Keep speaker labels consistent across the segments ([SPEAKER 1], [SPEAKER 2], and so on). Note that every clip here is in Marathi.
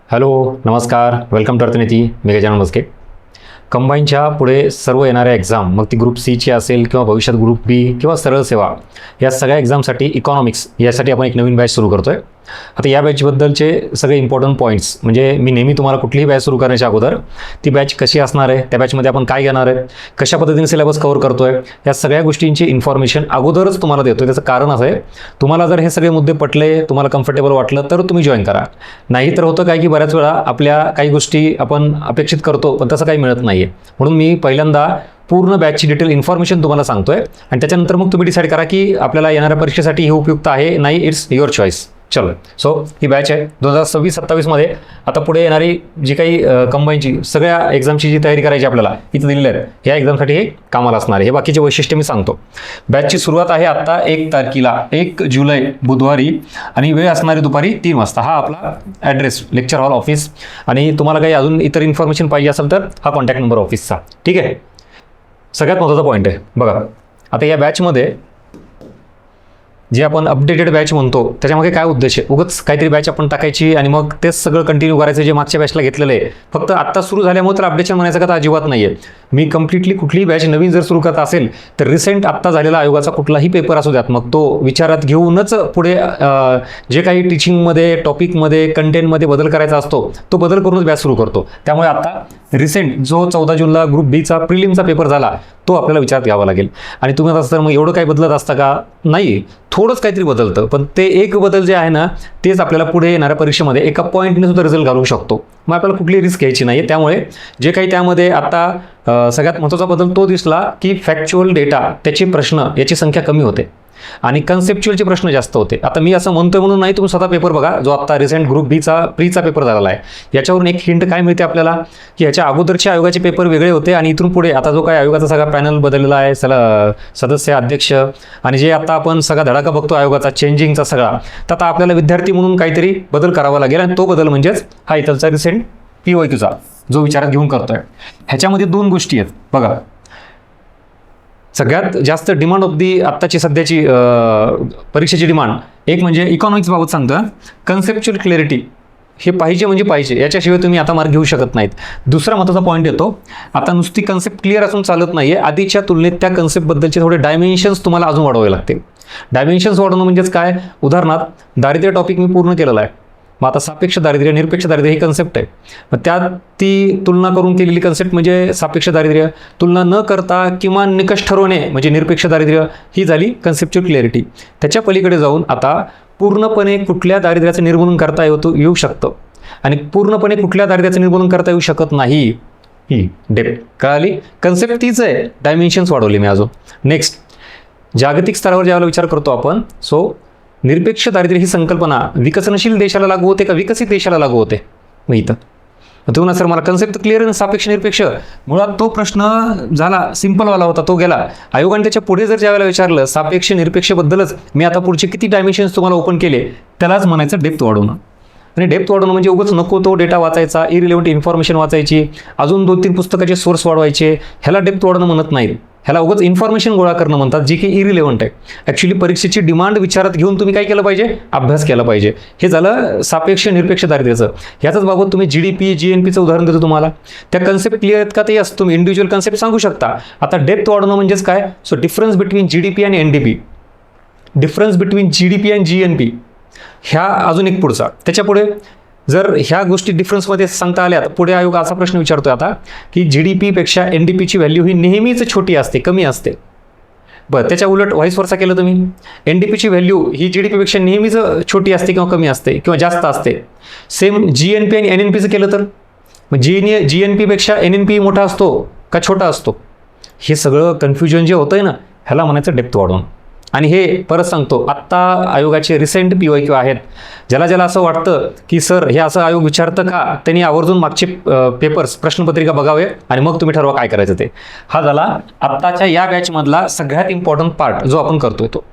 [SPEAKER 1] हॅलो, नमस्कार, वेलकम टू अर्थनीती. मी गजानन मस्के. कंबाईनच्या पुढे सर्व येणाऱ्या एक्झाम, मग ती ग्रुप सीची असेल किंवा भविष्यात ग्रुप बी किंवा सरळ सेवा, या सगळ्या एक्झामसाठी इकॉनॉमिक्स यासाठी आपण एक नवीन बॅच सुरू करतो आहे. आता या बॅचबद्दलचे सगळे इम्पॉर्टंट पॉईंट्स, म्हणजे मी नेहमी तुम्हाला कुठलीही बॅच सुरू करण्याच्या अगोदर ती बॅच कशी असणार आहे, त्या बॅचमध्ये आपण काय घेणार आहे, कशा पद्धतीने सिलेबस कव्हर करतो आहे, या सगळ्या गोष्टींची इन्फॉर्मेशन अगोदरच तुम्हाला देतो आहे. त्याचं कारण असं आहे, तुम्हाला जर हे सगळे मुद्दे पटले, तुम्हाला कम्फर्टेबल वाटलं तर तुम्ही जॉईन करा. नाही तर होतं काय की बऱ्याच वेळा आपल्या काही गोष्टी आपण अपेक्षित करतो पण तसं काही मिळत नाही आहे. म्हणून मी पहिल्यांदा पूर्ण बॅचची डिटेल इन्फॉर्मेशन तुम्हाला सांगतोय आणि त्याच्यानंतर मग तुम्ही डिसाईड करा की आपल्याला येणाऱ्या परीक्षेसाठी हे उपयुक्त आहे नाही. It's your choice. चलो, सो ही बॅच आहे 2026-27 मध्ये. आता पुढे येणारी जी काही कंबाईनची सगळ्या एक्झामची जी तयारी करायची आपल्याला इथं दिलेलं आहे, या एक्झामसाठी हे कामाला असणार आहे. हे बाकीचे वैशिष्ट्य मी सांगतो. बॅचची सुरुवात आहे आता 1 तारखेला, 1 जुलै बुधवारी, आणि वेळ असणारी दुपारी 3 वाजता. हा आपला ॲड्रेस लेक्चर हॉल ऑफिस. आणि तुम्हाला काही अजून इतर इन्फॉर्मेशन पाहिजे असेल तर हा कॉन्टॅक्ट नंबर ऑफिसचा. ठीक आहे. सगळ्यात महत्त्वाचा पॉईंट आहे बघा, आता या बॅचमध्ये जे आपण अपडेटेड बॅच म्हणतो त्याच्यामागे काय उद्देश आहे? उगाच काहीतरी बॅच आपण टाकायची आणि मग तेच सगळं कंटिन्यू करायचं जे मागच्या बॅचला घेतलेलं आहे. फक्त आत्ता सुरू झाल्यामुळे तर अपडेशन म्हणायचं का तर अजिबात नाही आहे. मी कम्प्लिटली कुठलीही बॅच नवीन जर सुरू करत असेल तर रिसेंट आत्ता झालेला आयोगाचा कुठलाही पेपर असू द्यात, मग तो विचारात घेऊनच पुढे जे काही टीचिंगमध्ये, टॉपिकमध्ये, कंटेंटमध्ये बदल करायचा असतो तो बदल करूनच बॅच सुरू करतो. त्यामुळे आता रिसेंट जो 14 जूनला ग्रुप बीचा प्रिलिमचा पेपर झाला तो आपल्याला विचारात घ्यावा लागेल. आणि तुम्ही आता तर मग एवढं काही बदलत असता का? नाही, थोडंच काहीतरी बदलतं, पण ते एक बदल जे आहे ना तेच आपल्याला पुढे येणाऱ्या परीक्षेमध्ये एका पॉईंटने सुद्धा रिझल्ट घालू शकतो. मग आपल्याला कुठली रिस्क घ्यायची नाही. त्यामुळे जे काही त्यामध्ये आता सगळ्यात महत्त्वाचा बदल तो दिसला की फॅक्च्युअल डेटा, त्याचे प्रश्न याची संख्या कमी होते आणि कन्सेप्च्युअलचे प्रश्न जास्त होते. आता मी असं म्हणतोय म्हणून नाही, तुम्ही स्वतः पेपर बघा जो आता रिसेंट ग्रुप बीचा प्रीचा पेपर झालेला आहे. याच्यावरून एक हिंट काय मिळते आपल्याला की ह्याच्या अगोदरचे आयोगाचे पेपर वेगळे होते आणि इथून पुढे आता जो काय आयोगाचा सगळा पॅनल बदललेला आहे, सदस्य, अध्यक्ष, आणि जे आता आपण सगळा धडाका बघतो आयोगाचा चेंजिंगचा सगळा, तर आता आपल्याला विद्यार्थी म्हणून काहीतरी बदल करावा लागेल. आणि तो बदल म्हणजेच हा इथलचा रिसेंट PYQचा जो विचारात घेऊन करतोय. ह्याच्यामध्ये 2 गोष्टी आहेत बघा. सगळ्यात जास्त डिमांड ऑफ दी आत्ताची सध्याची परीक्षेची डिमांड, एक म्हणजे इकॉनॉमिक्स बाबत सांगतं, कन्सेप्च्युअल क्लॅरिटी हे पाहिजे म्हणजे पाहिजे, याच्याशिवाय तुम्ही आता मार्क घेऊ शकत नाहीत. दुसरा महत्त्वाचा पॉईंट येतो, आता नुसती कन्सेप्ट क्लिअर असून चालत नाही आहे, आधीच्या तुलनेत त्या कन्सेप्टबद्दलचे थोडे डायमेन्शन्स तुम्हाला अजून वाढवावे लागतील. डायमेन्शन्स वाढवणं म्हणजेच काय? उदाहरणार्थ दारिद्र्य टॉपिक मी पूर्ण केलेला आहे, मग आता सापेक्ष दारिद्र्य, निरपेक्ष दारिद्र्य ही कन्सेप्ट आहे. मग त्यात ती तुलना करून केलेली कन्सेप्ट म्हणजे सापेक्ष दारिद्र्य. तुलना न करता किमान निकष ठरवणे म्हणजे निरपेक्ष दारिद्र्य, ही झाली कन्सेप्च्युअल क्लॅरिटी. त्याच्या पलीकडे जाऊन आता पूर्णपणे कुठल्या दारिद्र्याचं निर्मूलन करता येऊ शकतं आणि पूर्णपणे कुठल्या दारिद्र्याचं निर्मूलन करता येऊ शकत नाही, ही डेप्थ कळाली. कन्सेप्ट तीच आहे, डायमेन्शन्स वाढवले मी अजून. नेक्स्ट, जागतिक स्तरावर ज्यावेळेला विचार करतो आपण, सो निरपेक्ष दारिद्र्य ही संकल्पना विकसनशील देशाला लागू होते का विकसित देशाला लागू होते? मग इथं तुम्ही ना सर मला कन्सेप्ट क्लिअर आहे, सापेक्ष निरपेक्ष, मुळात तो प्रश्न झाला सिम्पलवाला होता, तो गेला. आयोगाने त्याच्या पुढे जर ज्यावेळेला विचारलं सापेक्ष निरपेक्षबद्दलच, मी आता पुढचे किती डायमेन्शन्स तुम्हाला ओपन केले, त्यालाच म्हणायचं डेप्थ वाढवणं. आणि डेप्थ वाढवणं म्हणजे उगाच नको तो डेटा वाचायचा, इरिलेव्हंट इन्फॉर्मेशन वाचायची, अजून 2-3 पुस्तकाचे सोर्स वाढवायचे, ह्याला डेप्थ वाढवणं म्हणत नाही. ह्याला उगाच इन्फॉर्मेशन गोळा करणं म्हणतात, जी की इरिलेव्हंट आहे. ॲक्च्युली परीक्षेची डिमांड विचारात घेऊन तुम्ही काय केलं पाहिजे? अभ्यास केला पाहिजे. हे झालं सापेक्ष निरपेक्ष दारिद्र्याचं. ह्याचाच बाबत तुम्ही GDP, GNPचं उदाहरण देतो तुम्हाला. त्या कन्सेप्ट क्लिअर आहेत का ते असं तुम्ही इंडिव्हिज्युअल कन्सेप्ट सांगू शकता. आता डेप्थ वाढवणं म्हणजेच काय? सो डिफरन्स बिटवीन GDP आणि NDP, डिफरन्स बिटवीन GDP आणि GNP, ह्या अजून एक पुढचा. त्याच्यापुढे जर ह्या गोष्टी डिफरन्समध्ये सांगता आल्या तर पुढे आयोग असा प्रश्न विचारतोय आता की GDP पेक्षा NDPची व्हॅल्यू ही नेहमीच छोटी असते, कमी असते. बरं, त्याच्या उलट व्हाईस वर्सा केलं तुम्ही, NDPची व्हॅल्यू ही GDP पेक्षा नेहमीच छोटी असते किंवा कमी असते किंवा जास्त असते. सेम GNP आणि NNPचं केलं तर मग GNP पेक्षा NNP मोठा असतो का छोटा असतो? हे सगळं कन्फ्युजन जे होतंय ना, ह्याला म्हणायचं डेप्थ वाढवून. आणि हे परत सांगतो, आत्ता आयोगाचे रिसेंट PYQ आहेत, ज्याला ज्याला असं वाटतं की सर हे असं आयोग विचारतं का, त्यांनी आवर्जून मागचे पेपर्स, प्रश्नपत्रिका बघावे आणि मग तुम्ही ठरवा काय करायचं ते. हा झाला आत्ताच्या या बॅचमधला सगळ्यात इम्पॉर्टंट पार्ट जो आपण करतोय तो.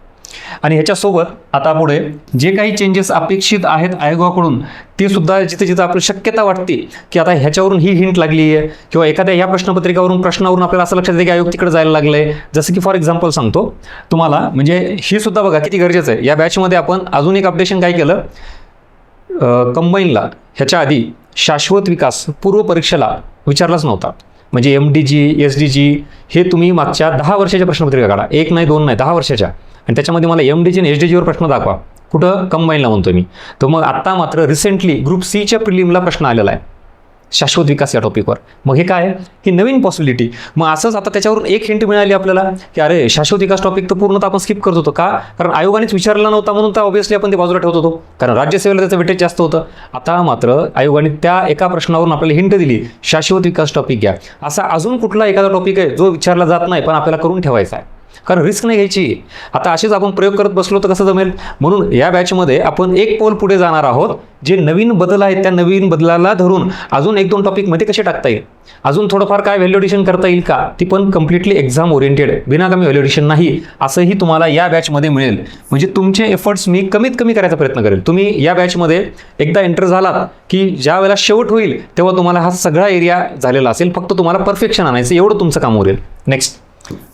[SPEAKER 1] आणि ह्याच्यासोबत आता पुढे जे काही चेंजेस अपेक्षित आहेत आयोगाकडून ते सुद्धा जिथे जिथे आपल्याला शक्यता वाटते की आता ह्याच्यावरून ही हिंट लागली आहे किंवा एखाद्या ह्या प्रश्नावरून आपल्याला असं लक्षात येते की आयोग तिकडे जायला लागलंय. जसं की फॉर एक्झाम्पल सांगतो तुम्हाला, म्हणजे ही सुद्धा बघा किती गरजेचं आहे. या बॅचमध्ये आपण अजून एक अपडेशन काय केलं, कंबाईनला ह्याच्या आधी शाश्वत विकास पूर्व परीक्षेला विचारलाच नव्हता. म्हणजे MDG SDG हे तुम्ही मागच्या 10 वर्षाच्या प्रश्नपत्रिका काढा, 1 नाही 2 नाही 10 वर्षाच्या, आणि त्याच्यामध्ये मला MDG आणि SDGवर प्रश्न दाखवा. कुठं? कंबाईनला म्हणतो मी. तर मग आत्ता मात्र रिसेंटली ग्रुप Cच्या प्रिलिमला प्रश्न आलेला आहे शाश्वत विकास या टॉपिकवर. मग हे काय आहे की नवीन पॉसिबिलिटी. मग असंच आता त्याच्यावरून एक हिंट मिळाली आपल्याला की अरे शाश्वत विकास टॉपिक तर पूर्णतः आपण स्किप करत होतो का, कारण आयोगानेच विचारला नव्हता म्हणून तर ऑब्व्हियसली आपण ते बाजूला ठेवत होतो, कारण राज्यसेवेला त्याचं वेटेज जास्त होतं. आता मात्र आयोगाने त्या एका प्रश्नावरून आपल्याला हिंट दिली, शाश्वत विकास टॉपिक घ्या. असा अजून कुठला एखादा टॉपिक आहे जो विचारला जात नाही पण आपल्याला करून ठेवायचा आहे, कारण रिस्क नाही घ्यायची. आता असेच आपण प्रयोग करत बसलो तर कसं जमेल. म्हणून या बॅचमध्ये आपण एक पाऊल पुढे जाणार आहोत. जे नवीन बदल आहेत त्या नवीन बदलाला धरून अजून 1-2 टॉपिकमध्ये कसे टाकता येईल, अजून थोडंफार काय व्हॅल्युएशन करता येईल का, ती पण कम्प्लिटली एक्झाम ओरिएंटेड बिनाकामी व्हॅल्युएशन नाही, असंही तुम्हाला या बॅचमध्ये मिळेल. म्हणजे तुमचे एफर्ट्स मी कमीत कमी करायचा प्रयत्न करेल. तुम्ही या बॅचमध्ये एकदा एंटर झालात की ज्या वेळेला शेवट होईल तेव्हा तुम्हाला हा सगळा एरिया झालेला असेल, फक्त तुम्हाला परफेक्शन आणायचं एवढं तुमचं काम उरेल. Next,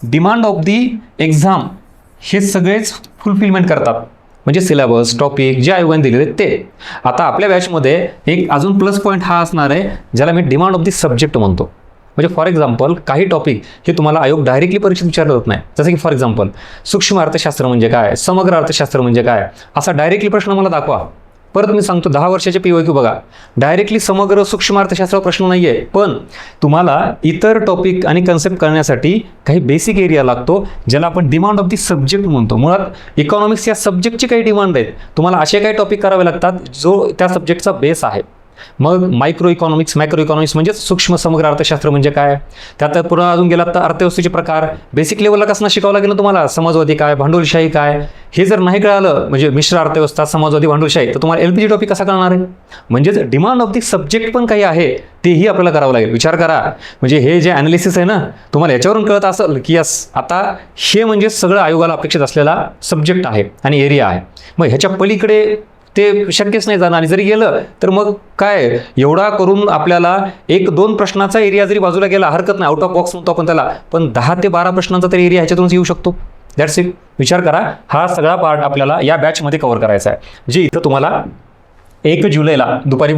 [SPEAKER 1] demand of the exam हे सगळेच फुलफिलमेंट करतात, म्हणजे सिलेबस टॉपिक जे आयोगाने दिलेले ते. आता आपल्या बॅचमध्ये एक अजून प्लस पॉईंट हा असणार आहे ज्याला मी डिमांड ऑफ दी सब्जेक्ट म्हणतो. म्हणजे फॉर एक्झाम्पल काही टॉपिक हे तुम्हाला आयोग डायरेक्टली परीक्षेत विचारलं होत नाही. जसं की फॉर एक्झाम्पल सूक्ष्म अर्थशास्त्र म्हणजे काय, समग्र अर्थशास्त्र म्हणजे काय, असा डायरेक्टली प्रश्न मला दाखवा. परत मी सांगतो 10 वर्षाचे PYQ बघा, डायरेक्टली समग्र सूक्ष्म अर्थशास्त्रावर प्रश्न नाही आहे, पण तुम्हाला इतर टॉपिक आणि कन्सेप्ट करण्यासाठी काही बेसिक एरिया लागतो ज्याला आपण डिमांड ऑफ दी सब्जेक्ट म्हणतो. मुळात इकॉनॉमिक्स या सब्जेक्टची काही डिमांड आहेत, तुम्हाला असे काही टॉपिक करावे लागतात जो त्या सब्जेक्टचा बेस आहे. मग मायक्रो इकॉनॉमिक्स मॅक्रो इकॉनॉमिक्स म्हणजे सूक्ष्म समग्र अर्थशास्त्र म्हणजे काय, त्यात पुढे अजून गेलात तर अर्थव्यवस्थेचे प्रकार बेसिक लेवलला कसं शिकावं लागेल ना तुम्हाला, समाजवादी काय भांडवलशाही काय, हे जर नाही कळालं म्हणजे मिश्र अर्थव्यवस्था समाजवादी भांडवलशाही तर तुम्हाला LPG टॉपिक कसा कळणार आहे. म्हणजेच डिमांड ऑफ दी सब्जेक्ट पण काही आहे तेही आपल्याला करावं लागेल. विचार करा, म्हणजे हे जे ॲनालिसिस आहे ना तुम्हाला याच्यावरून कळत असेल की यस आता हे म्हणजे सगळं आयोगाला अपेक्षित असलेला सब्जेक्ट आहे आणि एरिया आहे. मग ह्याच्या पलीकडे ते शक्यच नाही जाणार, आणि जरी गेलं तर मग काय एवढा करून आपल्याला 1-2 प्रश्नाचा एरिया जरी बाजूला गेला हरकत नाही, आउट ऑफ बॉक्स म्हणतो आपण त्याला, पण 10 ते 12 प्रश्नांचा तरी एरिया ह्याच्यातूनच येऊ शकतो. That's it. विचार करा, हा सगळा पार्ट आपल्याला या बॅचमध्ये कव्हर करायचा आहे, जे इथं तुम्हाला 1 जुलैला दुपारी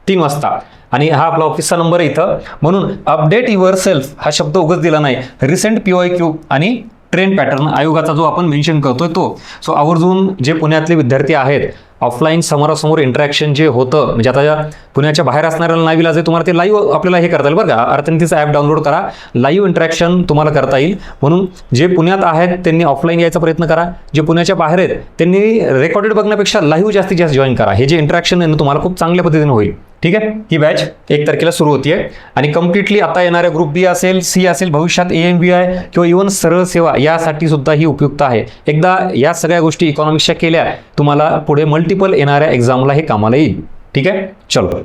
[SPEAKER 1] 3 वाजता, आणि हा आपला ऑफिसचा नंबर आहे इथं. म्हणून अपडेट युअर सेल्फ हा शब्द उगाच दिला नाही, रिसेंट PYQ आणि ट्रेंड पॅटर्न आयोगाचा जो आपण मेन्शन करतोय तो. सो आवर्जून जे पुण्यातले विद्यार्थी आहेत ऑफलाईन समोरासमोर इंटरॅक्शन जे होतं, म्हणजे आता पुण्याच्या बाहेर असणाऱ्याला नाही विलाज आहे, तुम्हाला ते लाईव्ह आपल्याला हे करता येईल बरं का, अर्थनीतीचं ॲप डाउनलोड करा, लाईव्ह इंटरॅक्शन तुम्हाला करता येईल. म्हणून जे पुण्यात आहेत त्यांनी ऑफलाईन यायचा प्रयत्न करा, जे पुण्याच्या बाहेर आहेत त्यांनी रेकॉर्डेड बघण्यापेक्षा लाईव्ह जास्तीत जास्त जॉईन करा. हे जे इंटरॅक्शन आहे ना तुम्हाला खूप चांगल्या पद्धतीने होईल. ठीक आहे, ही बॅच 1 तारखेला सुरू होती आहे आणि कम्प्लिटली आता येणाऱ्या ग्रुप B असेल C असेल, भविष्यात AMBI किंवा इव्हन सरळ सेवा यासाठी सुद्धा ही उपयुक्त आहे. एकदा या सगळ्या गोष्टी इकॉनॉमिक्सच्या केल्या तुम्हाला पुढे मल्टिपल येणाऱ्या एक्झामला हे कामाला येईल. ठीक आहे, चलो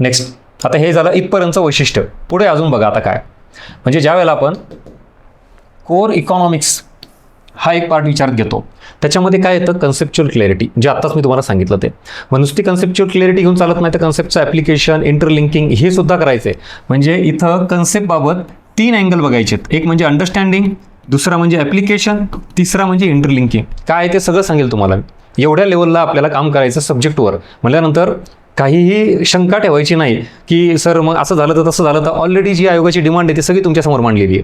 [SPEAKER 1] नेक्स्ट. आता हे झालं इथपर्यंतचं वैशिष्ट्य. पुढे अजून बघा आता काय, म्हणजे ज्या वेळेला आपण कोर इकॉनॉमिक्स हा एक पार्ट विचारात घेतो त्याच्यामध्ये काय येतं, कन्सेप्च्युअल क्लॅरिटी, जे आत्ताच मी तुम्हाला सांगितलं ते. मग नुसती कन्सेप्च्युअल क्लॅरिटी घेऊन चालत नाही, तर कन्सेप्टचं ॲप्लिकेशन इंटरलिंकिंग हे सुद्धा करायचं आहे. म्हणजे इथं कन्सेप्टबाबत 3 अँगल बघायचे आहेत, एक म्हणजे अंडरस्टँडिंग, दुसरा म्हणजे ॲप्लिकेशन, तिसरा म्हणजे इंटरलिंकिंग. काय ते सगळं सांगेल तुम्हाला. एवढ्या लेवलला आपल्याला काम करायचं सब्जेक्टवर म्हटल्यानंतर काहीही शंका ठेवायची नाही की सर मग असं झालं तर तसं झालं तर. ऑलरेडी जी आयोगाची डिमांड आहे ती सगळी तुमच्यासमोर मांडलेली आहे.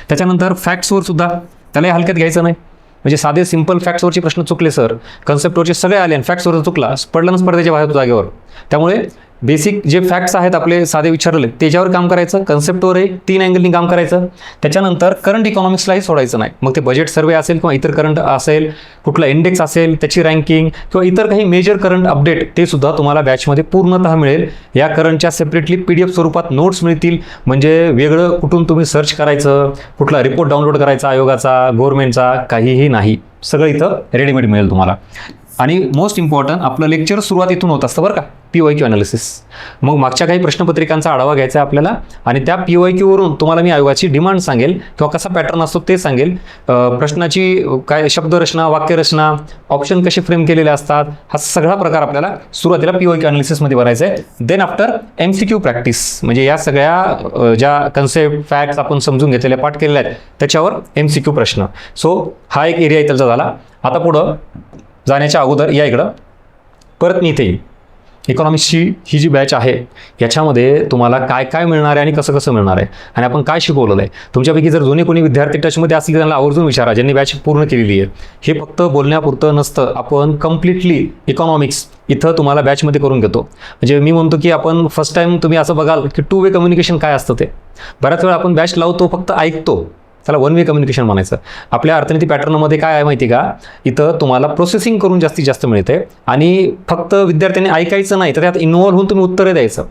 [SPEAKER 1] त्याच्यानंतर फॅक्ट्सवर सुद्धा त्यालाही हलक्यात घ्यायचं नाही. म्हणजे साधे सिंपल फॅक्ट्सवरचे प्रश्न चुकले सर, कन्सेप्टवरचे सगळे आले आणि फॅक्ट्सवर चुकला, पडलं ना स्पर्धेच्या बाहेर जागेवर. त्यामुळे बेसिक जे फॅक्ट्स आहेत आपले साधे विचारले त्याच्यावर काम करायचं, कन्सेप्टवरही 3 अँगलनी काम करायचं. त्याच्यानंतर करंट इकॉनॉमिक्सलाही सोडायचं नाही. मग ते बजेट सर्वे असेल किंवा इतर करंट असेल, कुठला इंडेक्स असेल त्याची रँकिंग किंवा इतर काही मेजर करंट अपडेट ते सुद्धा तुम्हाला बॅचमध्ये पूर्णतः मिळेल. या करंटच्या सेपरेटली PDF स्वरूपात नोट्स मिळतील, म्हणजे वेगळं कुठून तुम्ही सर्च करायचं, कुठला रिपोर्ट डाउनलोड करायचा आयोगाचा गव्हर्नमेंटचा काहीही नाही, सगळं इथं रेडीमेड मिळेल तुम्हाला. आणि मोस्ट इम्पॉर्टंट आपलं लेक्चर सुरुवात इथून होत असतं बरं का, PYQ अनालिसिस. मग मागच्या काही प्रश्नपत्रिकांचा आढावा घ्यायचा आहे आपल्याला आणि त्या PYQवरून तुम्हाला मी आयोगाची डिमांड सांगेल किंवा कसा पॅटर्न असतो ते सांगेल, प्रश्नाची काय शब्दरचना, वाक्यरचना, ऑप्शन कसे फ्रेम केलेले असतात, हा सगळा प्रकार आपल्याला सुरुवातीला PYQ अनालिसिसमध्ये भरायचा आहे. देन आफ्टर MCQ प्रॅक्टिस, म्हणजे या सगळ्या ज्या कन्सेप्ट फॅक्ट्स आपण समजून घेतलेल्या पाठ केलेल्या आहेत त्याच्यावर MCQ प्रश्न. सो हा एक एरिया इथलचा झाला. आता पुढं जाण्याच्या अगोदर या इकडं परत मी इथे येईल. इकॉनॉमिक्सची ही जी बॅच आहे याच्यामध्ये तुम्हाला काय काय मिळणार आहे आणि कसं कसं मिळणार आहे आणि आपण काय शिकवलेलं आहे. तुमच्यापैकी जर जुने कोणी विद्यार्थी टचमध्ये असतील त्यांना आवर्जून विचारा, ज्यांनी बॅच पूर्ण केलेली आहे. हे फक्त बोलण्यापुरतं नसतं, आपण कम्प्लिटली इकॉनॉमिक्स इथं तुम्हाला बॅचमध्ये करून घेतो. म्हणजे मी म्हणतो की आपण फर्स्ट टाईम तुम्ही असं बघाल की 2 वे कम्युनिकेशन काय असतं ते. बऱ्याच वेळा आपण बॅच लावतो फक्त ऐकतो, त्याला 1 वे कम्युनिकेशन म्हणायचं. आपल्या अर्थनीती पॅटर्नमध्ये काय आहे माहिती का, इथं तुम्हाला प्रोसेसिंग करून जास्तीत जास्त मिळते आणि फक्त विद्यार्थ्यांनी ऐकायचं नाही तर त्यात इन्व्हॉल्व होऊन तुम्ही उत्तरं द्यायचं.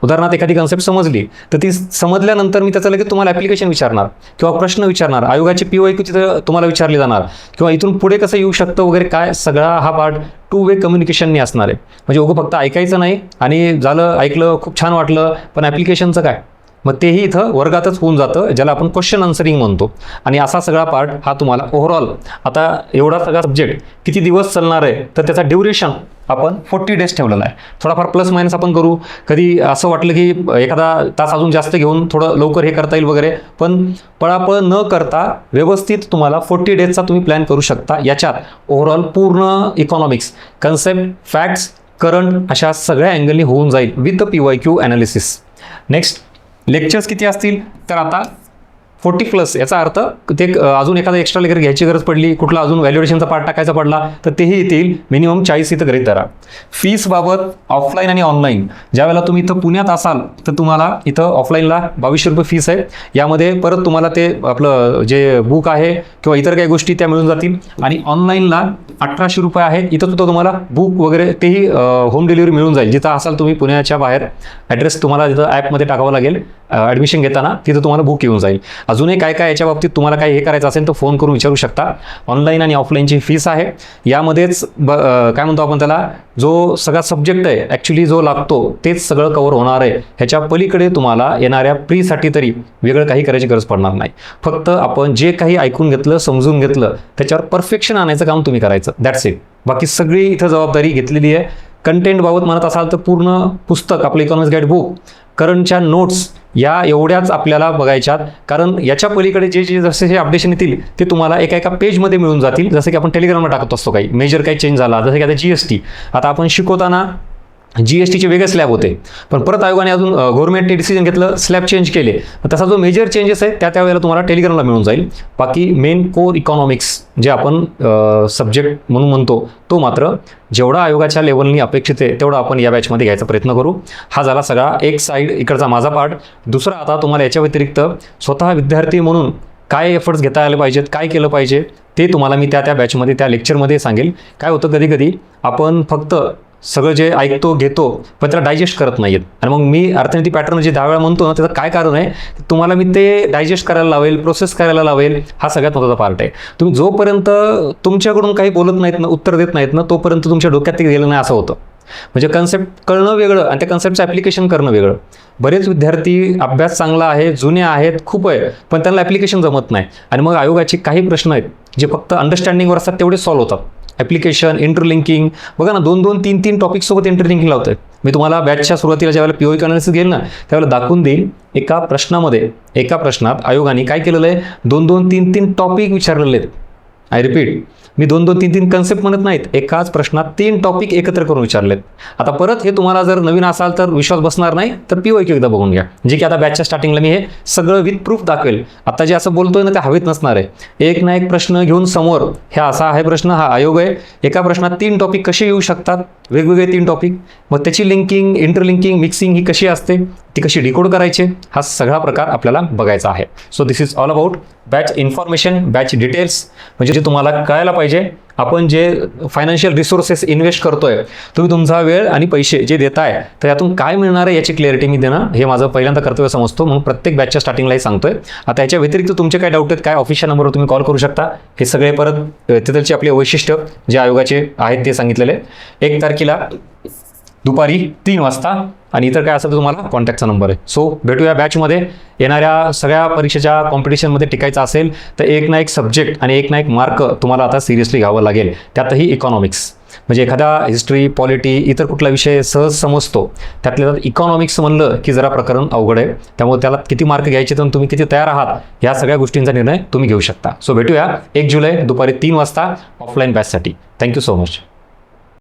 [SPEAKER 1] उदाहरणार्थ एखादी कन्सेप्ट समजली तर ती समजल्यानंतर मी त्याचं लगेच तुम्हाला ॲप्लिकेशन विचारणार किंवा प्रश्न विचारणार, आयोगाची PYQ तिथं तुम्हाला विचारली जाणार किंवा इथून पुढे कसं येऊ शकतं वगैरे, काय सगळा हा पार्ट 2 वे कम्युनिकेशनने असणार आहे. म्हणजे उगं फक्त ऐकायचं नाही आणि झालं ऐकलं खूप छान वाटलं पण ॲप्लिकेशनचं काय, मग तेही इथं वर्गातच होऊन जातं, ज्याला आपण क्वेश्चन आन्सरिंग म्हणतो. आणि असा सगळा पार्ट हा तुम्हाला ओव्हरऑल आता एवढा सगळा सब्जेक्ट किती दिवस चालणार आहे तर त्याचा ड्युरेशन आपण 40 डेज ठेवलेला आहे. थोडाफार प्लस मायनस आपण करू, कधी असं वाटलं की एखादा तास अजून जास्त घेऊन थोडं लवकर हे करता येईल वगैरे, पण पळापळ न करता व्यवस्थित तुम्हाला 40 डेजचा तुम्ही प्लॅन करू शकता. याच्यात ओव्हरऑल पूर्ण इकॉनॉमिक्स कन्सेप्ट, फॅक्ट्स, करंट अशा सगळ्या अँगलनी होऊन जाईल with the PYQ analysis. Next lectures किती असतील तर आता 40+ याचा अर्थ ते अजून एखादा एक्स्ट्रा लेक्चर घ्यायची गरज पडली, कुठला अजून व्हॅल्युएशनचा पार्ट टाकायचा पडला तर तेही येतील. मिनिमम 40 इथं गृहीत धरा. फीसबाबत ऑफलाईन आणि ऑनलाईन ज्यावेळेला तुम्ही इथं पुण्यात असाल तर तुम्हाला इथं ऑफलाईनला 2200 रुपये फीस आहे. यामध्ये परत तुम्हाला ते आपलं जे बुक आहे किंवा इतर काही गोष्टी त्या मिळून जातील. आणि ऑनलाईनला 1800 रुपये आहे. इथं सुद्धा तुम्हाला बुक वगैरे तेही होम डिलिव्हरी मिळून जाईल. जिथं असाल तुम्ही पुण्याच्या बाहेर, ॲड्रेस तुम्हाला तिथं ॲपमध्ये टाकावं लागेल. ॲडमिशन घेताना तिथं तुम्हाला बुक येऊन जाईल. अजूनही काय काय याच्या बाबतीत तुम्हाला काय हे करायचं असेल तर फोन करून विचारू शकता. ऑनलाईन आणि ऑफलाईनची फीस आहे. यामध्येच काय म्हणतो आपण त्याला, जो सगळा सब्जेक्ट आहे ॲक्च्युली जो लागतो तेच सगळं कव्हर होणार आहे. ह्याच्या पलीकडे तुम्हाला येणाऱ्या प्रीसाठी तरी वेगळं काही करायची गरज पडणार नाही. फक्त आपण जे काही ऐकून घेतलं, समजून घेतलं त्याच्यावर परफेक्शन आणायचं काम तुम्ही करायचं. That's it. बाकी सगळी इथं जबाबदारी घेतलेली आहे. कंटेंट बाबत म्हणत असाल तर पूर्ण पुस्तक आपलं इकॉनॉमिक्स गाईड बुक, करंटच्या नोट्स या एवढ्याच आपल्याला बघायच्यात. कारण याच्या पलीकडे जे जे जसे जे अपडेशन येतील ते तुम्हाला एका एका पेजमध्ये मिळून जातील. जसं की आपण टेलिग्रामला टाकत असतो काही मेजर काही चेंज झाला, जसं की आता GST. आता आपण शिकवताना GSTचे वेगळे स्लॅब होते, पण परत आयोगाने अजून गव्हर्नमेंटने डिसिजन घेतलं, स्लॅब चेंज केले. तसा जो मेजर चेंजेस आहे त्यावेळेला तुम्हाला टेलिग्रामला मिळून जाईल. बाकी मेन कोर इकॉनॉमिक्स जे आपण सब्जेक्ट म्हणून म्हणतो तो मात्र जेवढा आयोगाच्या लेवलनी अपेक्षित आहे तेवढा आपण या बॅचमध्ये घ्यायचा प्रयत्न करू. हा झाला सगळा एक साईड इकडचा माझा पार्ट. दुसरा आता तुम्हाला याच्या व्यतिरिक्त स्वतः विद्यार्थी म्हणून काय एफर्ट्स घेता आले पाहिजेत, काय केलं पाहिजे ते तुम्हाला मी त्या बॅचमध्ये त्या लेक्चरमध्ये सांगेल. काय होतं कधी कधी आपण फक्त सगळं जे ऐकतो घेतो पण त्याला डायजेस्ट करत नाहीत. आणि मग मी अर्थनीती पॅटर्न जे 10 वेळा म्हणतो ना त्याचं काय कारण आहे, तुम्हाला मी ते डायजेस्ट करायला लावेल, प्रोसेस करायला लावेल. हा सगळ्यात महत्त्वाचा पार्ट आहे. तुम्ही जोपर्यंत तुमच्याकडून काही बोलत नाहीत ना, उत्तर देत नाहीत ना, तोपर्यंत तुमच्या डोक्यात ते गेलं नाही असं होतं. म्हणजे कन्सेप्ट कळणं वेगळं आणि त्या कन्सेप्टचं ॲप्लिकेशन करणं वेगळं. बरेच विद्यार्थी अभ्यास चांगला आहे, जुने आहेत, खूप आहे, पण त्यांना ॲप्लिकेशन जमत नाही. आणि मग आयोगाचे काही प्रश्न आहेत जे फक्त अंडरस्टँडिंगवर असतात तेवढे सॉल्व्ह होतात. ॲप्लिकेशन, इंटरलिंकिंग बघा ना, 2-2, 3-3 टॉपिकसोबत इंटरलिंकिंग लावतोय. मी तुम्हाला बॅचच्या सुरुवातीला ज्यावेळेला PYQ अनालिसिस घेईल ना त्यावेळेला दाखवून देईल. एका प्रश्नात आयोगाने काय केलेलं आहे, 2-2, 3-3 टॉपिक विचारलेले आहेत. आय रिपीट, मी 2-2, 3-3 कन्सेप्ट म्हणत नाहीत, एकाच प्रश्नात 3 टॉपिक एकत्र करून विचारलेत. आता परत हे तुम्हाला जर नवीन असाल तर विश्वास बसणार नाही तर PYQ एकदा बघून घ्या. जे की आता बॅचच्या स्टार्टिंगला मी हे सगळं विथ प्रूफ दाखवेल. आता जे असं बोलतोय ना ते हवेत नसणार आहे. एक ना एक प्रश्न घेऊन समोर हे असा आहे प्रश्न, हा आयोग आहे. एका प्रश्नात 3 टॉपिक कसे येऊ शकतात, वेगवेगळे 3 टॉपिक, मग त्याची लिंकिंग, इंटरलिंकिंग, मिक्सिंग ही कशी असते, ती कशी डिकोड करायची, हा सगळा प्रकार आपल्याला बघायचा आहे. So this is all about batch information, batch details. म्हणजे जे तुम्हाला कळायला पाहिजे, आपण जे फायनान्शियल रिसोर्सेस इन्व्हेस्ट करतोय, तुम्ही तुमचा वेळ आणि पैसे जे देताय तर यातून काय मिळणार आहे याची क्लॅरिटी मी देणं हे माझं पहिल्यांदा कर्तव्य समजतो. म्हणून प्रत्येक बॅचच्या स्टार्टिंगलाही सांगतोय. आता याच्या व्यतिरिक्त तुमचे काय डाऊट आहेत, काय ऑफिसच्या नंबरवर तुम्ही कॉल करू शकता. हे सगळे परत तिथलचे आपले वैशिष्ट्य जे आयोगाचे आहेत ते सांगितलेले. 1 तारखेला दुपारी 3 वाजता आणि इतर काय असेल तर तुम्हाला कॉन्टॅक्टचा नंबर आहे. सो भेटूया बॅचमध्ये. येणाऱ्या सगळ्या परीक्षेच्या कॉम्पिटिशनमध्ये टिकायचं असेल तर एक ना एक सब्जेक्ट आणि एक ना एक मार्क तुम्हाला आता सिरियसली घ्यावं लागेल. त्यातही इकॉनॉमिक्स. म्हणजे एखादा हिस्ट्री, पॉलिटी, इतर कुठला विषय सहज समजतो, त्यातल्या त्यात इकॉनॉमिक्स म्हणलं की जरा प्रकरण अवघड आहे. त्यामुळे त्याला किती मार्क घ्यायचे तर तुम्ही किती तयार आहात ह्या सगळ्या गोष्टींचा निर्णय तुम्ही घेऊ शकता. सो भेटूया 1 जुलै दुपारी 3 वाजता ऑफलाईन बॅचसाठी. Thank you so much.